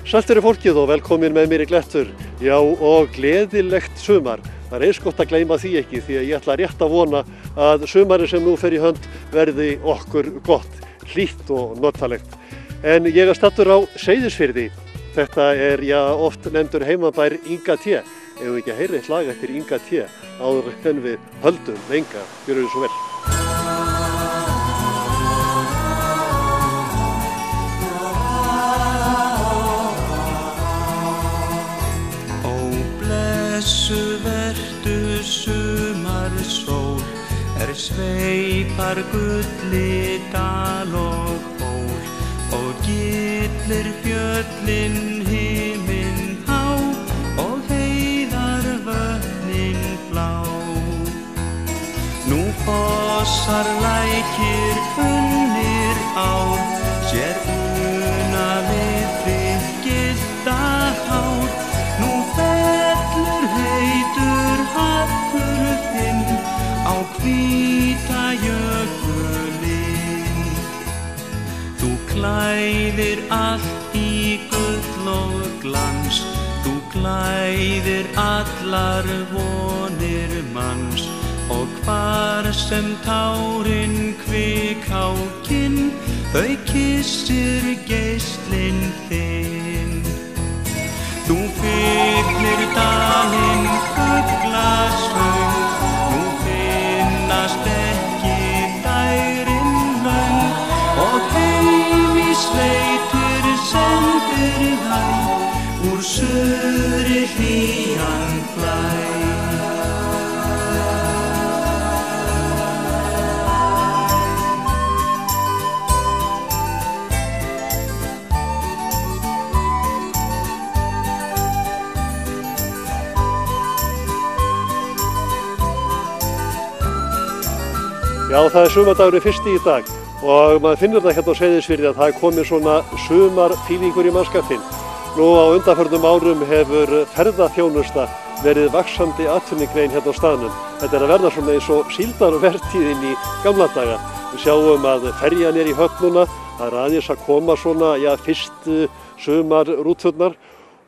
Sælt eru fólkið og velkomin með mér í Glettur. Já, og gleðilegt sumar. Það er eins gott að gleyma því ekki því að ég ætla rétt að vona að sumarið sem nú fer í hönd verði okkur gott, hlýtt og notalegt. En ég er staddur á Seyðisfirði. Þetta er oft nefndur heimabær Inga T. Ef við ekki að heyra eitt lag eftir Inga T. áður en við höldum lengra. Gjörðu þið svo vel. Blessuð vertu sumarsól, sveipar gulli dal og ból, og gyllir fjöllin himinn há, og heiðar vötnin blá. Nú fossar lækir funnir ár, sér una við þykilda hár. Nú fellur heitur hallur þinn á hvíta jökulinn. Þú klæðir allt í gull og glans, þú klæðir allar vonir manns, og hvar sem tárin kvik á kinn, þau kyssir geislinn þinn. Þú fyllir dalinn fuglasöng, nú finnast ekki dægrin löng, og heim í sveitir sendir hæ, úr suðri hlýjan blæ. Já, það er sumardagurinn fyrsti í dag og maður finnur það hérna á Seyðisfirði að það er komið svona sumarfílingur í mannskapinn. Nú á undanförnum árum hefur ferðaþjónusta verið vaxandi atvinnugrein hérna á staðnum. Þetta er að verða svona eins og síldarvertíðin í gamla daga. Við sjáum að ferjan er í höfn núna, það er aðeins að koma svona, fyrstu sumarrúturnar.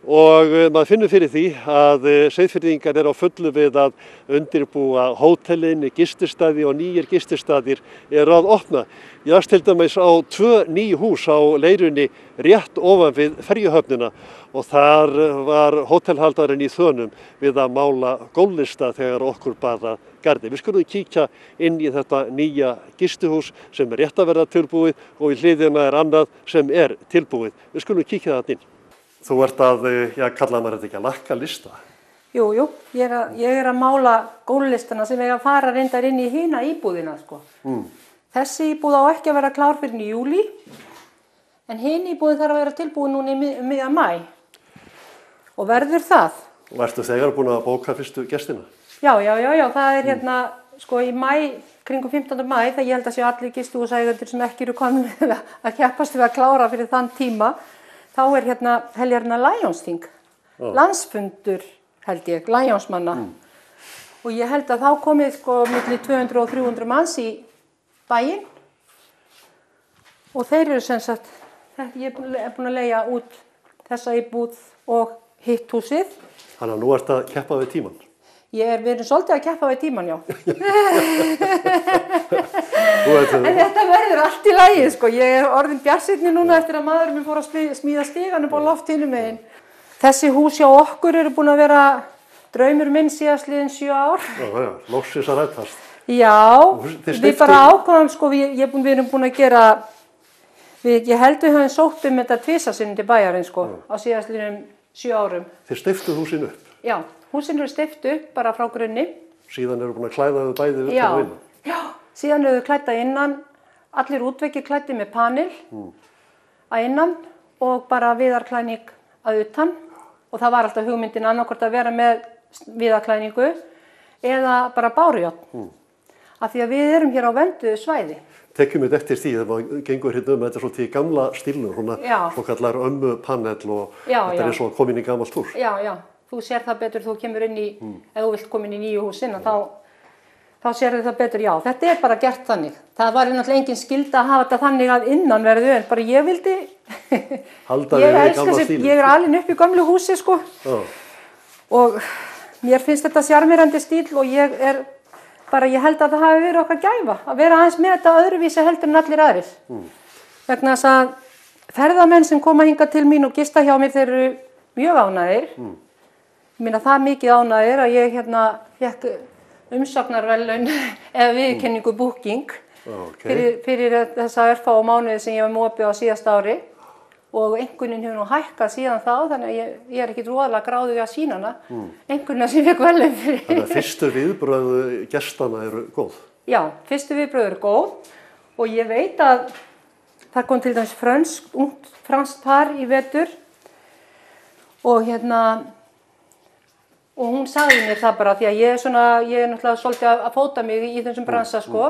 Og maður finnur fyrir því að Seyðfirðingar eru á fullu við að undirbúa hótelin, gististaði og nýjir gististaðir eru að opna. Ég varst til dæmis á 2 ný hús á leirunni rétt ofan við ferjuhöfnina og þar var hótelhaldarinn í þönum við að mála gólflista þegar okkur baða gardi. Við skulum kíkja inn í þetta nýja gistihús sem er rétt að verða tilbúið og í hliðina er annað sem er tilbúið. Við skulum kíkja þarna inn. Þú ert að, kallaði maður þetta ekki að lakka lista? Jú, ég er að mála gólflistana sem eiga að fara reyndar inn í hina íbúðina, sko. Þessi íbúð á ekki að vera klár fyrir í júlí, en hin íbúðin þarf að vera tilbúin núna í miðjan maí. Og verður það. Og ertu þegar búin að bóka fyrstu gestina? Já, það er hérna, sko, í maí, kringum 15. maí, þegar ég held að séu allir gistihúseigendur sem ekki eru komin að keppast við að klára fyrir þann tíma. Þá er hérna heljarinnar Lionsþing, landsfundur held ég, Lionsmanna. Og ég held að þá komið sko milli 200 og 300 manns í bæinn. Og þeir eru sem sagt, ég er búin að leigja út þessa íbúð og hitt húsið. Þannig að nú ert að keppa við tímann. Við erum svolítið að keppa við tímann, já. En þetta verður allt í lagi, sko. Ég er orðin bjartsýnni núna eftir að maðurinn minn fór að smíða stigann upp á loft hinum megin. Þessi hús hjá okkur eru búin að vera draumur minn síðastliðin 7 ár. Já, loksins að rætast. Já, við bara ákváðum, sko, við erum búin að gera, ég held við höfum sótt þetta tvisasinnum til bæjarins, sko, á síðastliðin 7 árum. Þið steyptuð húsin upp? Já. Húsin eru steypt upp bara frá grunni. Síðan eru búin að klæða þau bæði utan og innan? Já, síðan eru þau klædda innan, allir útveggir klæddi með panel að innan og bara viðarklæðning að utan. Og það var alltaf hugmyndin annarkvort að vera með viðarklæðningu eða bara bárujárn. Af því að við erum hér á vernduðu svæði. Tekjum við eftir því þegar maður gengur hérna þetta er svolítið í gamla stílnum, svo kallar ömmupanel og þetta er eins og komin í gamalt hús. Já. Þú sér það betur þú kemur inn í, ef þú vilt koma inn í nýju húsin, þá þá sérðu það betur, já, þetta bara gert þannig. Það var náttúrulega engin skylda að hafa þetta þannig að innanverðu, en bara ég vildi, ég alin upp í gömlu húsi, sko. Og mér finnst þetta sjarmerandi stíl og ég held að það hafi verið okkar gæfa, að vera aðeins með þetta öðruvísi heldur en allir aðrir. Vegna þess að ferðamenn sem koma hingað til mín og gista hjá mér, þeir eru mjög ánægðir. Ég meina það mikið ánægðir að ég fékk umsagnarverðlaun eða viðurkenningu booking fyrir þessa örfáu mánuði sem ég var með opið á síðasta ári og einkunnin hefur nú hækkað síðan þá, þannig að ég er ekkit roðalega gráðug að sýna hana, einkunna sem fékk verðlaun fyrir. Þannig að fyrstu viðbrögð gestanna eru góð? Já, fyrstu viðbrögð eru góð og ég veit að það kom til dæmis franskt par í vetur og og hún sagði mér það bara því að ég er náttúrulega svolítið að fóta mig í þessum bransa sko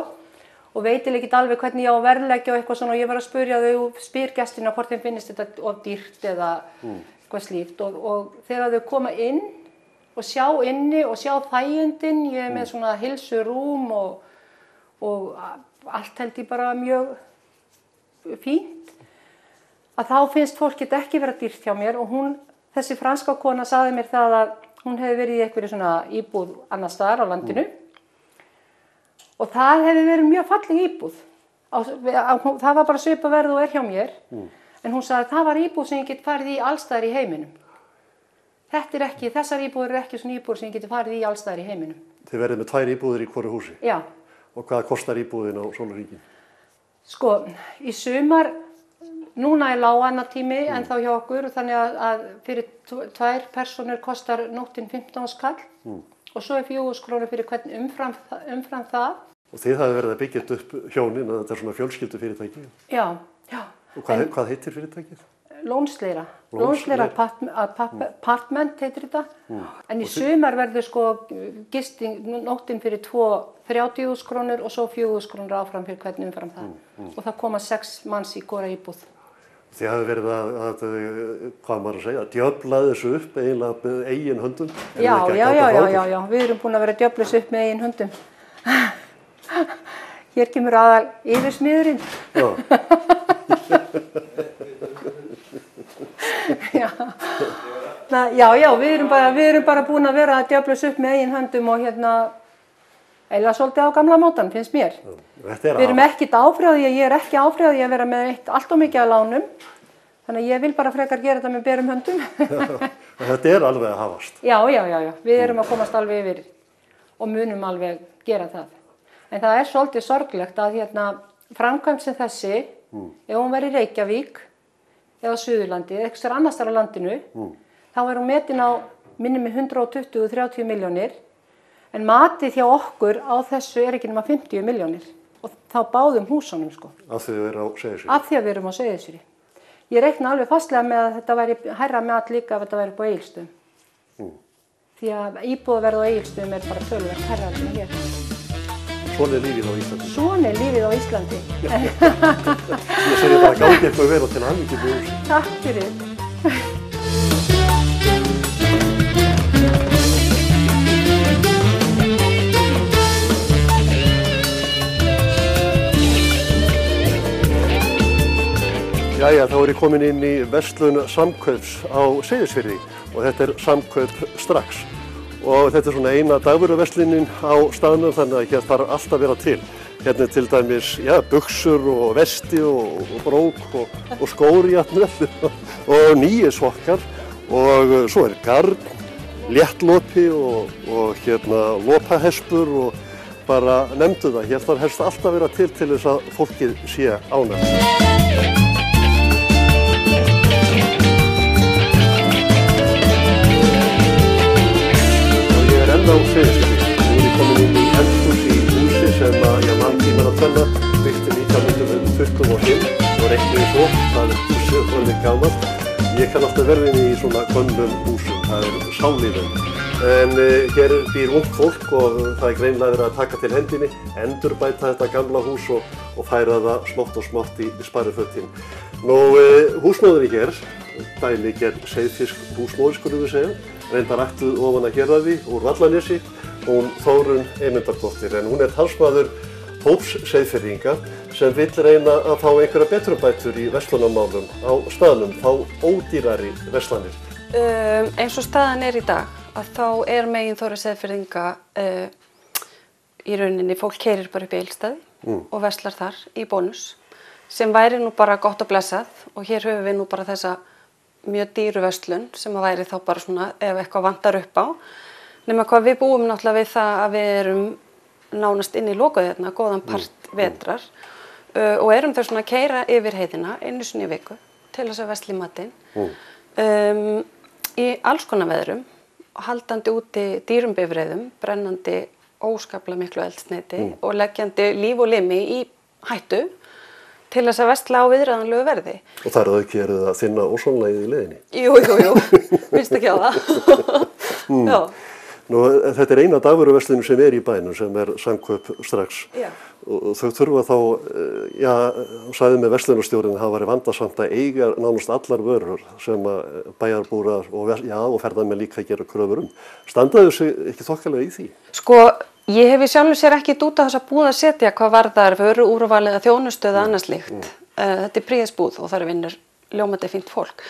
og veitil ekkert alveg hvernig ég á að verðleggja og eitthvað svona og ég var að spyrja þau og spyr gestina hvort þeim finnst þetta of dýrt eða eitthvað slíkt og þegar þau koma inn og sjá inni og sjá þægindin, ég er með svona heilsurúm og allt held ég bara mjög fínt að þá finnst fólk þetta ekki vera dýrt hjá mér og þessi franska kona sagði mér það að hún hefði verið í einhverju svona íbúð annars staðar á landinu og það hefði verið mjög falleg íbúð. Það var bara svipað verð og hjá mér en hún sagði að það var íbúð sem ég get farið í allstaðar í heiminum. Þessar íbúðir eru ekki svona íbúðir sem ég geti farið í allstaðar í heiminum. Þið verðið með 2 íbúðir í hvoru húsi? Já. Og hvað kostar íbúðin á sólarhringinn? Sko, í sumar núna er láganatími en þá hjá okkur þannig að fyrir 2 persónur kostar nóttin 15 skall og svo er 4.000 krónur fyrir hvern umfram það. Og þið hafið verið að byggja upp hjónin að þetta er svona fjölskyldufyrirtæki? Já. Og hvað heitir fyrirtækið? Lónsleira Apartment heitir þetta. En í sumar verður sko nóttin fyrir 30.000 krónur og svo 4.000 krónur áfram fyrir hvern umfram það. Og það koma 6 manns í hvora íbúð. Þið hafið verið hvað maður að segja, að djöfla þessu upp eiginlega með eigin höndum? Já, við erum búin að vera að djöfla þessu upp með eigin höndum. Hér kemur aðal yfirsmiðurinn. Já, við erum bara búin að vera að djöfla þessu upp með eigin höndum og eiginlega svolítið á gamla mátan, finnst mér. Við erum ekkert áfrjáði, ég er ekki áfrjáði að vera með allt of mikið að lánum. Þannig að ég vil bara frekar gera þetta með berum höndum. Þetta er alveg að hafast. Já, við erum að komast alveg yfir og munum alveg gera það. En það er svolítið sorglegt að framkvæmd sem þessi, ef hún væri í Reykjavík eða Suðurlandi, eða eitthvað annars þar á landinu, þá er hún metin á minni með 120-30 milljónir. En matið hjá okkur á þessu er ekki nema 50 milljónir og þá báðum húsunum sko. Af því að við erum á Seyðisfirði? Af því að við erum á Seyðisfirði. Ég reikna alveg fastlega með að þetta væri hærra mat líka ef þetta væri upp á Egilsstöðum. Því að íbúðaverð á Egilsstöðum er bara töluvert hærra en hér. Svona er lífið á Íslandi? Svona er lífið á Íslandi. Ég segi bara gangi eitthvað vel og til hamingju með húsi. Takk fyrir. Jæja, þá er ég komin inn í verslun Samkaups á Seyðisfirði og þetta er Samkaup strax. Og þetta er svona eina dagvöruverslunin á staðnum þannig að hér þarf allt að vera til. Hérna er til dæmis, buxur og vesti og brók og skór jafnvel og nýju sokkar og svo er garn, léttlopi og lopahespur og bara nefndu það. Hér þarf helst allt að vera til þess að fólkið sé ánægt. Á Seyðisfirði. Nú er ég komin inn í eldhús í húsi sem ég mann tíman að tvenna, byggt 1925 og reikniði svo, það er húsið orðið gamalt. Ég kann alltaf verða inn í svona gömlum húsum, það er sálíðum. En hér býr ungt fólk og það er greinilega verið að taka til hendinni, endurbæta þetta gamla hús og færa það smátt í sparifötin. Nú, húsmóðurinn hér, dæmigerð seyðfisk húsmóðir skulum við segja, reyndar ættuð ofan að Héraði úr Vallanesi hún Þórunn Eymundsdóttir, en hún talsmaður hóps Seyðfirðinga sem vill reyna að fá einhverja betrumbætur í verslunarmálum á staðnum, fá ódýrari verslanir. Eins og staðan í dag, að þá meginþorri Seyðfirðinga í rauninni, fólk keyrir bara upp í Egilsstaði og verslar þar í Bónus, sem væri nú bara gott og blessað, og hér höfum við nú bara þessa mjög dýru verslun sem að væri þá bara svona ef eitthvað vantar upp á. Nema hvað við búum náttúrulega við það að við erum nánast inn í lokuð hérna, góðan part vetrar og erum þau svona að keyra yfir heiðina einu sinni í viku til þess að versla í matinn. Í alls konar veðrum, haldandi úti dýrum bifreiðum, brennandi óskaplega miklu eldsneyti og leggjandi líf og limi í hættu til þess að versla á viðráðanlegu verði. Og þar að ekki það að þinna ósonlagið í leiðinni? Jú, minnst ekki á það. Já. Nú, þetta eina dagvöruverslun sem í bænum, sem Samkaup strax. Já. Og þau þurfa þá, sagði með verslunarstjórinn að það væri vandasamt að eiga nánast allar vörur sem bæjarbúar og ferðamenn líka gera kröfur Standaðu sig ekki þokkalega í því? Sko, ég hef í sjálfu sér ekki út á þess að búð að setja hvað varðar vöru úrvalið að þjónustu eða annars líkt. Þetta príðisbúð og þar vinnur ljómandi fínt fólk.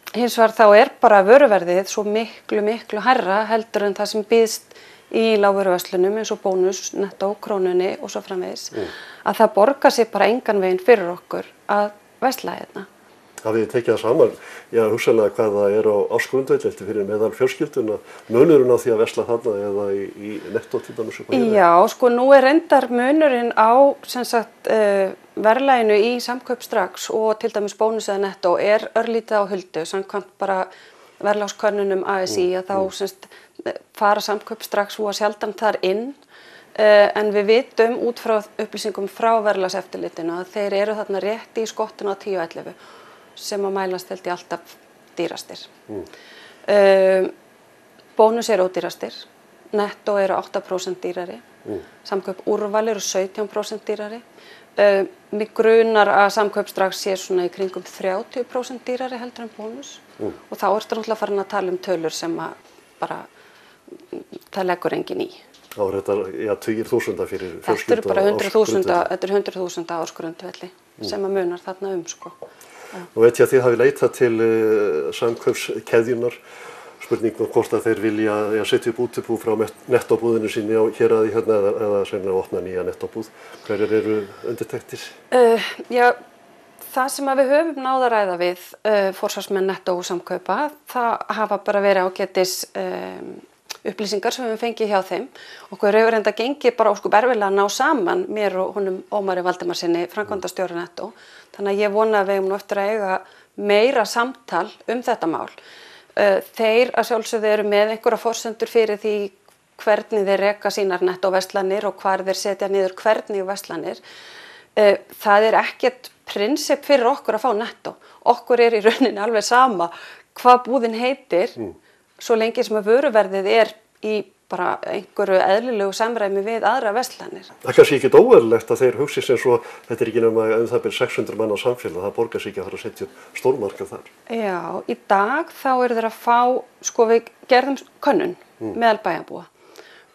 Hins vegar þá bara vöruverðið svo miklu hærra heldur en það sem býðst í lágvöruverslunum eins og Bónus, Netto, Krónunni og svo framvegis, að það borgar sig bara engan veginn fyrir okkur að versla hérna. Hafið þið tekið það saman, hugsanlega hvað það á ársgrundvelli fyrir meðal fjölskylduna, munurinn á því að versla þarna eða í Netto til dæmis? Já, sko nú reyndar munurinn á sem sagt verðlaginu í Samkaup strax og til dæmis Bónus eða Netto örlítið á huldu, samkvæmt bara verðlagskönnunum ASI að þá semst fara Samkaup strax og sjaldan þar inn, en við vitum út frá upplýsingum frá verðlagseftirlitinu að þeir eru þarna rétt í skottinu á 10-11 sem að mælast held ég alltaf dýrastir. Bónus ódýrastir, Netto 8% dýrari, Samkaup úrval 17% dýrari. Mig grunar að Samkaup strax sé svona í kringum 30% dýrari heldur en Bónus og þá náttúrulega farin að tala tölur sem að bara það leggur enginn í. Þá þetta 20.000 fyrir fjölskyldu. Þetta bara 100.000 ársgrundvelli sem að munar þarna sko. Nú veit ég að þið hafi leitað til Samkaupskeðjunnar, spurningum hvort að þeir vilja setja upp útibú frá Netto-búðinu sinni á héraði hérna eða sennilega opna nýja Netto-búð. Hverjir eru undirtektir? Það sem að við höfum náð að ræða við forsvarsmenn Netto og Samkaupa, það hafa bara verið ágætis upplýsingar sem við fengið hjá þeim. Okkur hefur enda gengið bara óskup erfiðlega að ná saman mér og honum Ómari Valdimarsinni, framkvæmdastjóra Netto. Þannig að ég vona að við eigum eftir að eiga meira samtal þetta mál. Þeir að sjálfsögðu eru með einhverja forsendur fyrir því hvernig þeir reka sínar Netto-verslanir og hvar þeir setja niður hvernig verslanir. Það ekkert prinsipp fyrir okkur að fá Netto. Okkur í rauninni alveg sama hvað búðin heitir, svo lengi sem að vöruverðið í bara einhverju eðlilegu samræmi við aðra verslanir. Það kannski ekki óeðlilegt að þeir hugsi sem svo, þetta ekki nema það byrja 600 manna á samfélag, það borgar sig ekki að fara að setja stórmarkað þar. Já, í dag þá eru þeir að fá, sko við gerðum könnun meðal bæjarbúa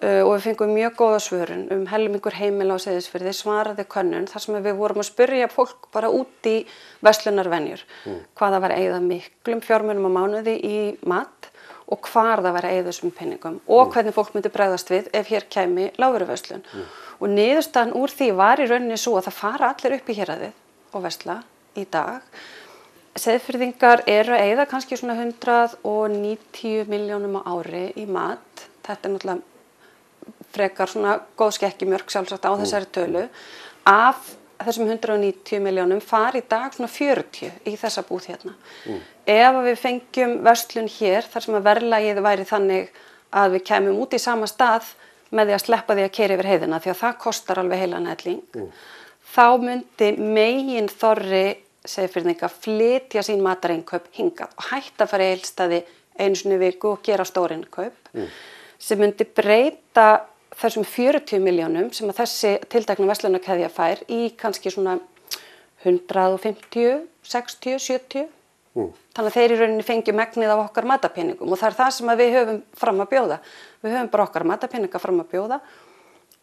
og við fengum mjög góða svörun helmingur heimila á Seyðisfirði svaraði könnun þar sem við vorum að spyrja fólk bara út í verslunarvenjur, hvað það var að eyða miklum fjármunum á mánuði í mat og hvar það væri að eyða þessum peningum og hvernig fólk myndi bregðast við ef hér kæmi lágvöruverslun. Og niðurstaðan úr því var í rauninni svo að það fara allir upp í héraðið og versla í dag. Seyðfirðingar eru að eyða kannski svona 190 milljónum á ári í mat. Þetta náttúrulega frekar svona góð skekkjumjörk sjálfsagt á þessari tölu. Af þessum 190 milljónum fari í dag svona 40 í þessa búð hérna. Ef við fengjum verslun hér þar sem að verðlagið væri þannig að við kæmum út í sama stað með því að sleppa því að keyra yfir heiðina því að það kostar alveg heilan helling, þá myndi meginþorri Seyðfirðinga flytja sín matarinnkaup hingað og hætta að fara í Egilsstaði einu sinni í viku og gera stórinnkaup sem myndi breyta þessum 40 milljónum sem að þessi tiltekna verslunarkeðja fær í kannski svona 150, 60, 70 Þannig að þeir í rauninni fengju megnið af okkar matapeningum og það það sem að við höfum fram að bjóða. Við höfum bara okkar matapeninga fram að bjóða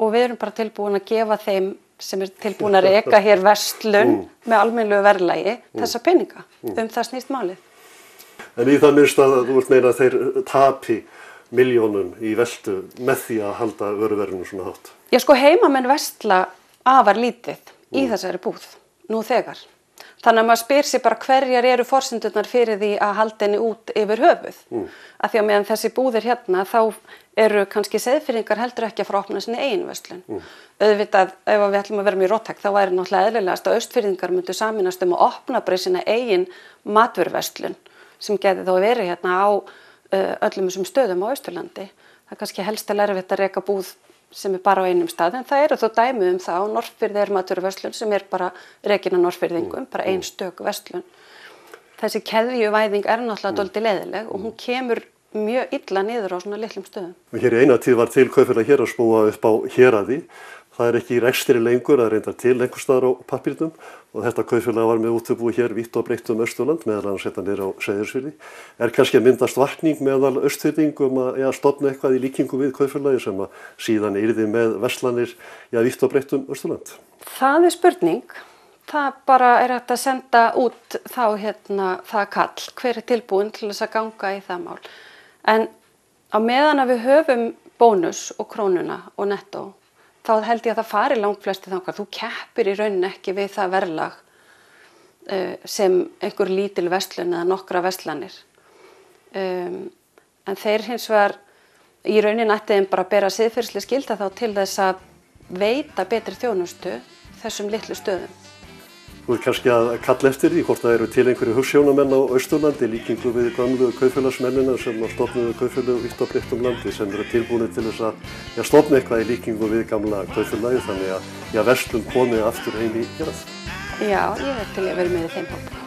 og við erum bara tilbúin að gefa þeim sem tilbúin að reka hér verslun með almennilegu verðlagi þessa peninga. Það snýst málið. En í það minnst að þú vilt meina að þeir tapi milljónum í veltu með því að halda vöruverðinu svona hátt? Já, sko heimamenn versla afar lítið í þessari búð, nú þegar. Þannig að maður spyr sig bara hverjar eru forsendurnar fyrir því að halda henni út yfir höfuð. Af því að meðan þessi búðir hérna þá eru kannski Seyðfirðingar heldur ekki að fara að opna sinni eigin verslun. Auðvitað, ef við ætlum að vera með róttæk þá væri náttúrulega eðlilegast að Austfirðingar myndu sameinast að opna bara sína eigin matvöruverslun sem geti þá verið hérna á öllum þessum stöðum á Austurlandi. Það er kannski helst að erfitt að reka búð sem er bara á einum stað, en það eru þó dæmi það og Norðfirði er matvöruverslun sem er bara rekin af Norðfirðingum, bara ein stök verslun. Þessi keðjuvæðing er náttúrulega dálítið leiðileg og hún kemur mjög illa niður á svona litlum stöðum. Hér í eina tíð var til kaupfélag héraðsbúa upp á Héraði. Það er ekki í rekstri lengur, það er reyndar til einhvers staðar á pappírnum og þetta kaupfélag var með útibú hér vítt og breitt Austurland, meðal annars þetta niður á Seyðisfirði. Er kannski að myndast vakning meðal Austfirðingum að stofna eitthvað í líkingu við kaupfélagi sem að síðan yrði með verslanir vítt og breitt Austurland? Það er spurning. Það bara er hægt að senda út þá það kall, hver er tilbúin til þess að ganga í það mál. En á meðan að við höfum bónus og krónuna og nettó, þá held ég að það fari langflesti þangað. Þú keppir í rauninni ekki við það verðlag sem einhver lítil verslun eða nokkra verslanir. En þeir hins vegar í rauninni ætti þeim bara að bera siðferðislega skylda þá til þess að veita betri þjónustu þessum litlu stöðum. Þú ert kannski að kalla eftir því hvort það eru til einhverju hugsjónamenn á Austurlandi í líkingu við gömlu kaupfélagsmennina sem stofnuðu kaupfélag vítt og breitt landi sem eru tilbúinir til þess að stofna eitthvað í líkingu við gamla kaupfélagi þannig að verslun komi aftur heim í hérað. Já, ég er til að vera með í þeim hóp.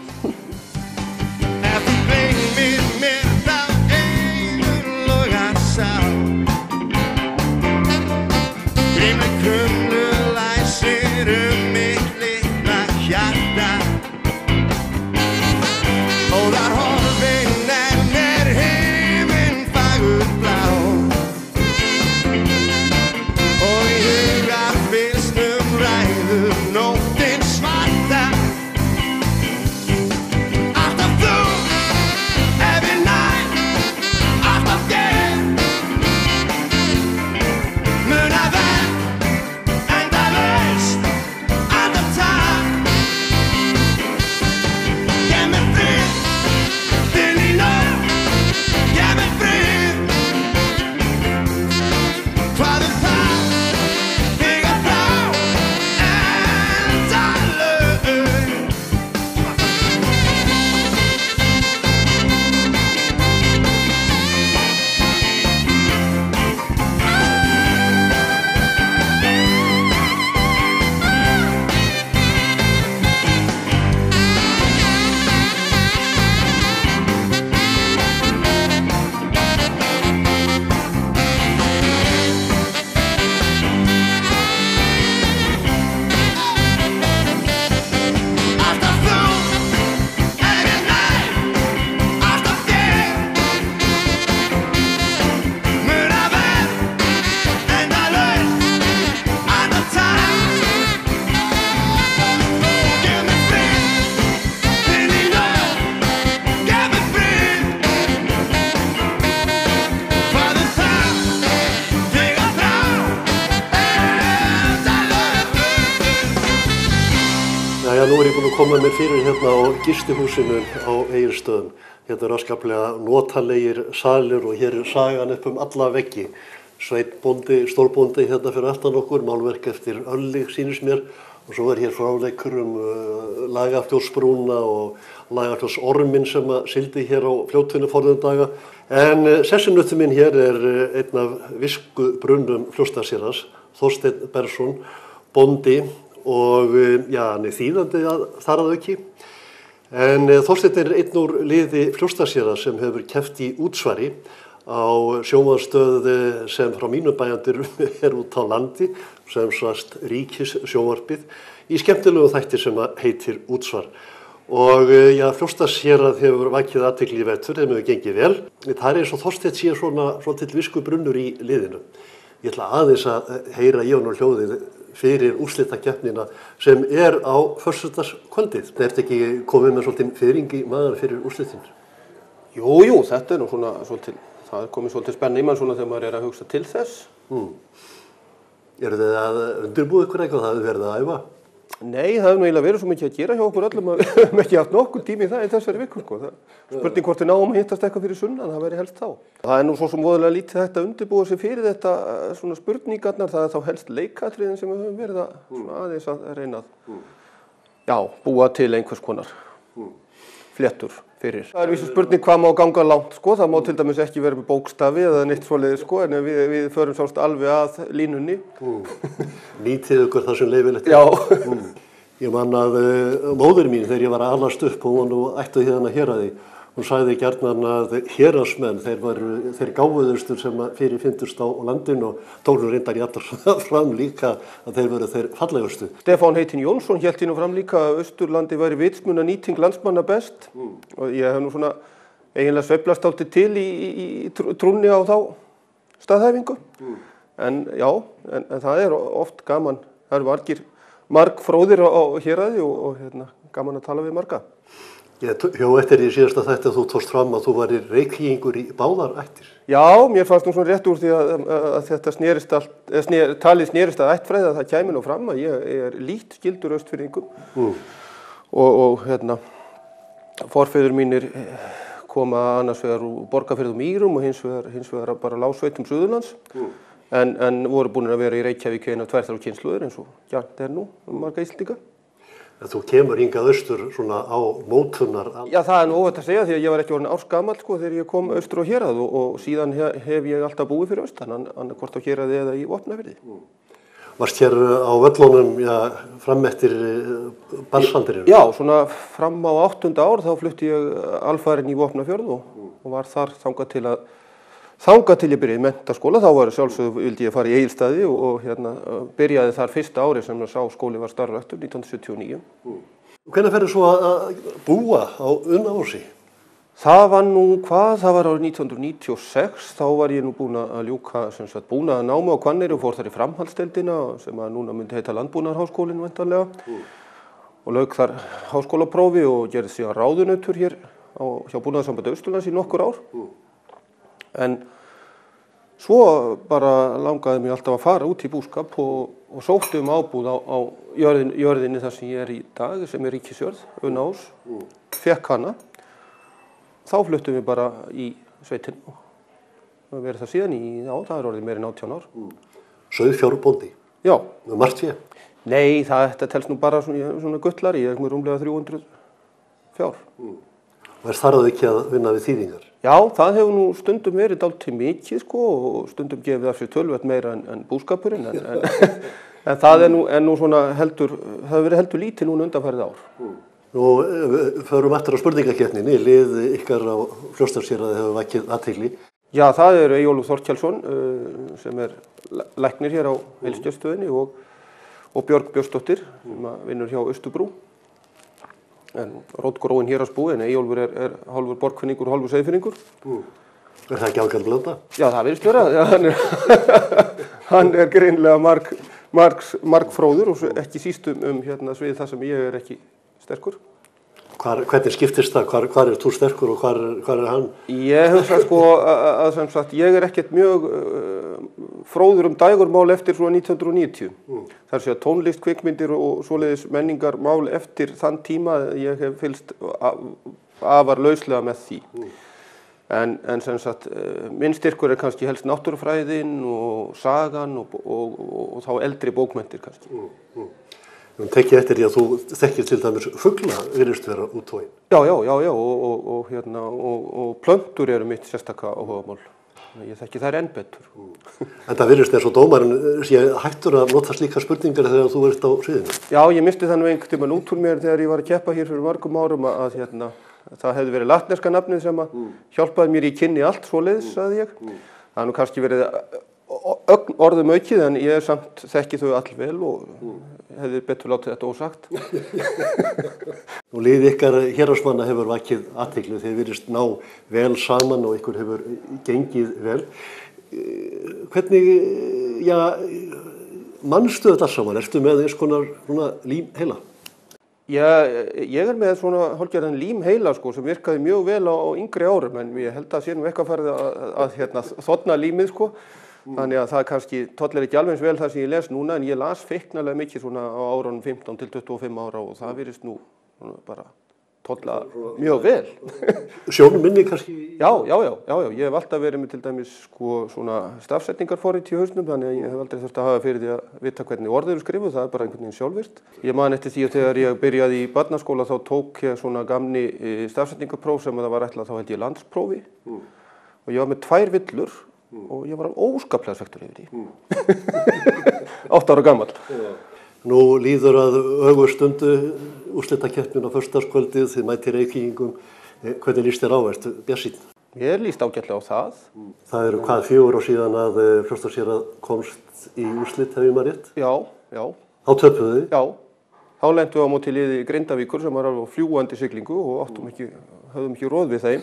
Nú er ég búinn að koma mér fyrir hérna á gistihúsinu á Egilsstöðum. Hérna er afskaplega notalegir salir og hér er sagan upp alla veggi. Sveinn bóndi, stórbóndi hérna fyrir aftan okkur, málverk eftir Öllig sýnist mér og svo er hér fráleikur Lagarfljótsbrúna og Lagarfljótsorminn sem sigldi hér á fljótinu forðum daga. En sessunautur minn hér er einn af viskubrunnum Fljótsdalshéraðs, Þorsteinn Bergsson, bóndi og hann er þýðandi þar að auki. En Þorsteinn er einn úr liði Fljótsdalshéraðs sem hefur keppt í útsvari á sjónvarpsstöð sem frá mínum bæjandir er út á landi, sem sagt Ríkissjónvarpið, í skemmtilegu þætti sem heitir Útsvar. Og já, Fljótsdalshérað hefur vakið athygli í vetur, þeim hefur gengið vel. Það er eins og Þorsteinn sé svona til viskubrunnur í liðinu. Ég ætla aðeins að heyra í honum hljóðið fyrir úrslitakeppnina sem er á föstudagskvöldið. Það ert ekki komið með svolítið fiðring í maður fyrir úrslitin? Jú, þetta nú svona svolítið, það komið svolítið spenna í mann svona þegar maður að hugsa til þess. Eru þið að undirbúa ykkur eitthvað, það hefur verið að æfa? Nei, það hefur nú eiginlega verið svo mikið að gera hjá okkur öllum að við höfum ekki haft nokkuð tími í það í þessari viku, sko. Spurning hvort við náum að hittast eitthvað fyrir sunnan, það væri helst þá. Það er nú svo sem voðalega lítið hægt að undirbúa sig fyrir þetta svona spurningarnar, það er þá helst leikatriðin sem við höfum verið að aðeins að reyna að búa til einhvers konar fléttur fyrir. Það er vissu spurning hvað má ganga langt, sko. Það má til dæmis ekki vera með bókstafi eða neitt svoleiðis, sko, en við förum sást alveg að línunni. Nýtið ykkur það sem leyfilegt. Já. Ég man að móðir mín þegar ég var að alast upp og hún ætti hérna héraði, hún sagði gjarnan að héraðsmenn, þeir gáfuðustur sem fyrir fyndust á landinu og tónu reyndar jafnir fram líka að þeir voru þeir fallegustu. Stefán heitinn Jónsson hélt nú fram líka að Austurlandi væri vitsmuna nýting landsmanna best og ég hef nú svona eiginlega sveiflast áltið til í trúnni á þá staðhæfingu. En já, en það er oft gaman, það eru margfróðir á héraði og gaman að tala við marga. Ég hjó eftir í síðasta þætti að þú tókst fram að þú værir reykvíkingur í báðar ættir. Já, mér fannst nú svona rétt úr því að þetta talið snerist að ættfræði að það kæmi nú fram að ég er lítt skyldur Austfirðingum og forfeður mínir koma annars vegar úr Borgarfirði og Mýrum og hins vegar bara Lásveitum Suðurlands en voru búin að vera í Reykjavík einu af 2-3 kynslóðir eins og gjarnt er nú marga Íslendinga. Þú kemur hingað austur svona á mótunar. Já, það er nú óvægt að segja því að ég var ekki orðinn ársgamall, sko, þegar ég kom austur á hérað og síðan hef ég alltaf búið fyrir austan, annarkvort á héraði eða í Vopnafirði. Varst hér á völlunum, fram eftir barnsaldrinum? Já, svona fram á 8. ár þá flutti ég alfarinn í Vopnafjörð og var þar þangað til ég byrjaði í menntaskóla, þá var vildi ég fara í Egilsstaði og byrjaði þar fyrsta ári sem sá skóli var starfræktur 1979. Hvenær ferðu svo að búa á Unnahúsi? Það var nú það var árið 1996, þá var ég nú búin að ljúka búnaðarnámi á Hvanneyri og fór þar í framhaldsdeildina sem að núna myndi heita Landbúnaðarháskólinn væntanlega og lauk þar háskólaprófi og gerði síðan ráðunautur hér hjá Búnaðarsambandi Austurlands í nokkur ár. En svo bara langaði mig alltaf að fara út í búskap og sótti ábúð á jörðinni þar sem ég er í dag, sem er ríkisjörð, Unnahús, fekk hana. Þá fluttum við bara í sveitin og verið það síðan það er orðið meira en 18 ár. Sauðfjárbóndi? Já. Margt fé? Nei, þetta telst nú bara svona gullari, ég er með rúmlega 300 fjár. Og þar að ekki að vinna við þýðingar? Já, það hefur nú stundum verið dálítið mikið, sko, og stundum gefið af sér töluvert meira en búskapurinn, en það er nú svona það hefur verið heldur lítið núna undanfarið ár. Nú, förum aftur á spurningakeppninni, lið ykkar á Fljótsdalshéraði hefur vakið athygli. Já, það er Eyjólfur Þorkelsson, sem er læknir hér á heilsugæslustöðinni og Björg Björnsdóttir, sem vinnur hjá Austurbrú. En rótgróinn héraðsbúi, en Eyjólfur er hálfur borgfinningur og hálfur seyðfinningur. Er það ekki ágætt blanda? Já, það virðist vera. Já, hann er greinilega margfróður og ekki síst svið það sem ég er ekki sterkur. Hvernig skiptist það? Hvar er þú sterkur og hvar er hann? Ég hugsa sko að sem sagt ég er ekkert mjög fróður dægurmál eftir svona 1990. Það er að tónlist, kvikmyndir og svoleiðis menningarmál eftir þann tíma ég hef fylgst afar lauslega með því. En sem sagt minn styrkur er kannski helst náttúrufræðin og sagan og þá eldri bókmenntir kannski. Þú tekið eftir því að þú þekkir til dæmis fugla virðist vera úttóin. Já, og plöntur eru mitt sérstaka áhugamál. Ég þekki þær enn betur. En það virðist eins og dómarinn sé hættur að nota slíkar spurningar þegar þú ert á sviðinu. Já, ég misti það nú einhvern tímann út úr mér þegar ég var að keppa hér fyrir margum árum að það hefði verið latneska nafnið sem að hjálpaði mér í kynni allt svoleiðis, sagði ég. Það er nú kannski verið orðum aukið en ég samt þekki þau allvel og hefði betur látið þetta ósagt. Nú lið ykkar héraðsmanna hefur vakið athygli, þeir virðist ná vel saman og ykkur hefur gengið vel. Hvernig, manstu þetta saman? Ertu með eins konar límheila? Já, ég með svona hálfgerðan límheila sko, sem virkaði mjög vel á yngri árum, en ég held að sé nú eitthvað farið að þorna límið sko. Þannig að það kannski tollir ekki alveg eins vel það sem ég les núna, en ég las feiknarlega mikið svona á árunum 15 til 25 ára og það virðist nú bara tolla mjög vel. Sjónum minni kannski? Já, ég hef alltaf verið með til dæmis sko svona stafsetningarforrit í hausnum, þannig að ég hef aldrei þurft að hafa fyrir því að vita hvernig orð eru skrifuð, það bara einhvern veginn sjálfvirkt. Ég man eftir því að þegar ég byrjaði í barnaskóla þá tók ég svona gamni stafsetningarpróf sem það var ætlað þá held ég landsprófi og ég var með 2 villur og ég var óskaplega svekktur yfir því. 8 ára gamall. Nú líður að ögurstundu úrslitakeppnin á föstudagskvöldið, þið mætir Reykvíkingum. Hvernig líst þér á? Ertu bjartsýnn? Mér líst ágætlega á það. Það eru hvað 4 ár síðan að Fljótsdalshérað komst í úrslit, hef ég maður rétt? Já. Þá töpuðu þið? Já. Þá lentum við á móti liði Grindavíkur sem var alveg á fljúgandi siglingu og höfðum ekki róð við þeim.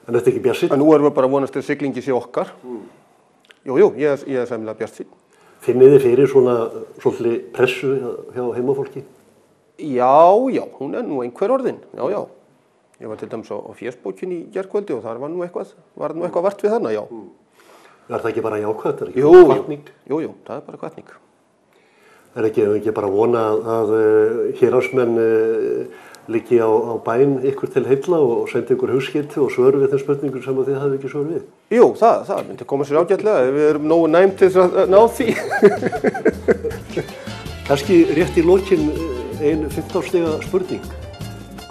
En þetta ekki bjartsýnn? En nú erum við bara vonast til siglingi sé okkar. Jú, ég er sæmilega bjartsýnn. Finnið þið fyrir svolítið pressu hjá heimafólki? Já, hún nú einhver orðin. Já. Ég var til dæmis á fésbókinni í gærkvöldi og þar var nú eitthvað vart við þarna, já. Er það ekki bara jákvætt? Er ekki hvatning? Jú, það er bara hvatning. Er ekki bara vona að héraðsmenn liggi á bæn ykkur til heilla og sendi ykkur hugskiti og svör við þeim spurningum sem þið hafið ekki svör við? Jú, það myndi koma sér ágætlega ef við erum nógu næm til þess að ná því. Kannski rétt í lokin ein 15 stiga spurning.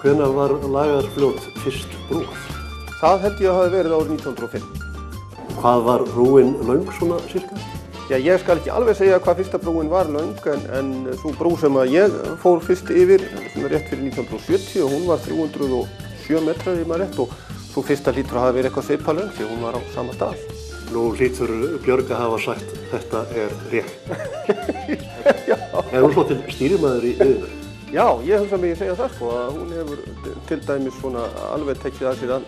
Hvenær var Lagarfljót fyrst brúað? Það held ég að hafi verið árið 1905. Hvað var brúin löng svona cirka? Já, ég skal ekki alveg segja hvað fyrsta brúin var löng, en svo brú sem að ég fór fyrst yfir, sem er rétt fyrir 1970 og hún var 307 metrar í maður rétt og svo fyrsta hlýtur að hafa verið eitthvað svipað löng því hún var á sama stað. Nú hlýtur Björg að hafa sagt þetta er rétt. Já. Er hún svo til stýrimaður í liðinu? Já, ég hugsa mig að segja það sko, að hún hefur til dæmis svona alveg tekið að sér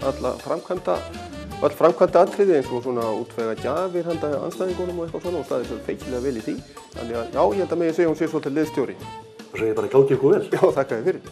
öll framkvæmda atriði eins og svona útvega gjafir handa andstæðingunum og eitthvað svona og staðið svo feikilega vel í því. Þannig að já, ég held að mig segja hún sé svolítið liðstjóri. Það segir bara gangi ykkur vel. Já, þakka þér fyrir.